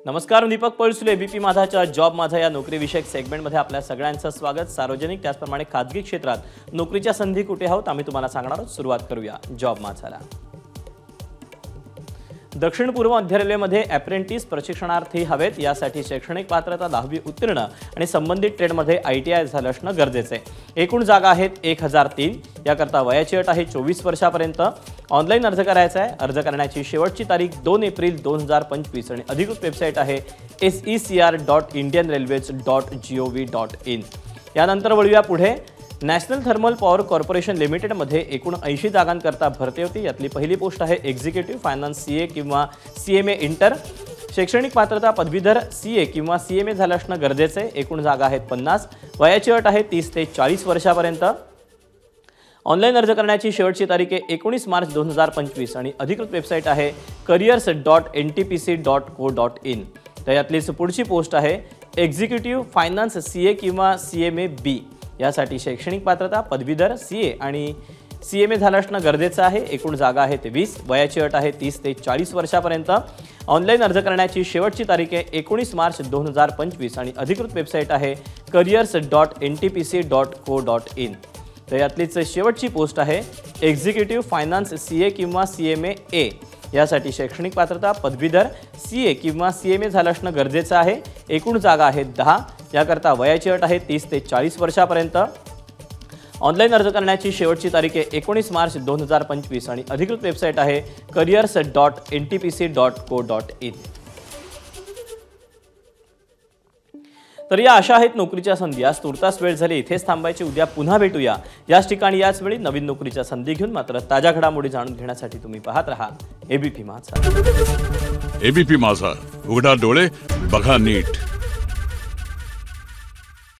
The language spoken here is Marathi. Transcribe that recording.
नमस्कार, मी दीपक पळसुले. एबीपी माझाच्या जॉब माझा या नोकरी विषयक सेगमेंटमध्ये आपल्या सगळ्यांचं स्वागत. सार्वजनिक त्याचप्रमाणे खाजगी क्षेत्रात नोकरीच्या संधी कुठे आहोत आम्ही तुम्हाला सांगणार आहोत. सुरुवात करूया जॉब माझाला. दक्षिण पूर्व मध्य रेल्वेमध्ये अप्रेंटिस प्रशिक्षणार्थी हवेत. यासाठी शैक्षणिक पात्रता 10वी उत्तीर्ण आणि संबंधित ट्रेडमध्ये ITI झालं असणं गरजेचं आहे. एकूण जागा आहेत 1003. याकरता वयाची अट आहे 24 वर्षापर्यंत. ऑनलाईन अर्ज करायचा आहे. अर्ज करण्याची शेवटची तारीख 2 एप्रिल 2025 आणि अधिकृत वेबसाईट आहे secr.indianrailways.gov.in. यानंतर वळूया पुढे. नॅशनल थर्मल पॉवर कॉर्पोरेशन लिमिटेडमध्ये एकूण 80 जागांकरता भरती होती. यातली पहिली पोस्ट आहे एक्झिक्युटिव्ह फायनान्स CA किंवा CMA इंटर. शैक्षणिक पात्रता पदवीधर CA किंवा CMA झालं असणं गरजेचं आहे. एकूण जागा आहेत 50. वयाची अट आहे 30 ते 40 वर्षापर्यंत. ऑनलाईन अर्ज करण्याची शेवटची तारीख आहे 19 मार्च 2025 आणि अधिकृत वेबसाईट आहे careers.ntpc.co.in. तर यातलीच पुढची पोस्ट आहे एक्झिक्युटिव्ह फायनान्स CA किंवा CMA B. यासाठी शैक्षणिक पात्रता पदवीधर CA आणि CMA झालं असणं गरजेचं आहे. एकूण जागा आहेत 20. वयाची अट आहे 30 ते 40 वर्षापर्यंत. ऑनलाईन अर्ज करण्याची शेवटची तारीख आहे 19 मार्च 2025 आणि अधिकृत वेबसाईट आहे careers.ntpc.co.in. तर यातलीच शेवटची पोस्ट आहे एक्झिक्युटिव्ह फायनान्स CA किंवा CMA A. यासाठी शैक्षणिक पात्रता पदवीधर CA किंवा CMA झालं असणं गरजेचं आहे. एकूण जागा आहेत 10. याकरता वयाची अट आहे 30 ते 40 वर्षापर्यंत. ऑनलाईन अर्ज करण्याची शेवटची तारीख आहे 19 मार्च 2025 आणि अधिकृत वेबसाईट आहे careers.ntpc.co.in. तर या अशा आहेत नोकरीच्या संधी. आज तुर्तास वेळ झाली, इथेच थांबायची. उद्या पुन्हा भेटूया याच ठिकाणी याच वेळी नवीन नोकरीच्या संधी घेऊन. मात्र ताज्या घडामोडी जाणून घेण्यासाठी तुम्ही पाहत रहा एबीपी माझा. एबीपी माझा, उघडा डोळे बघा नीट.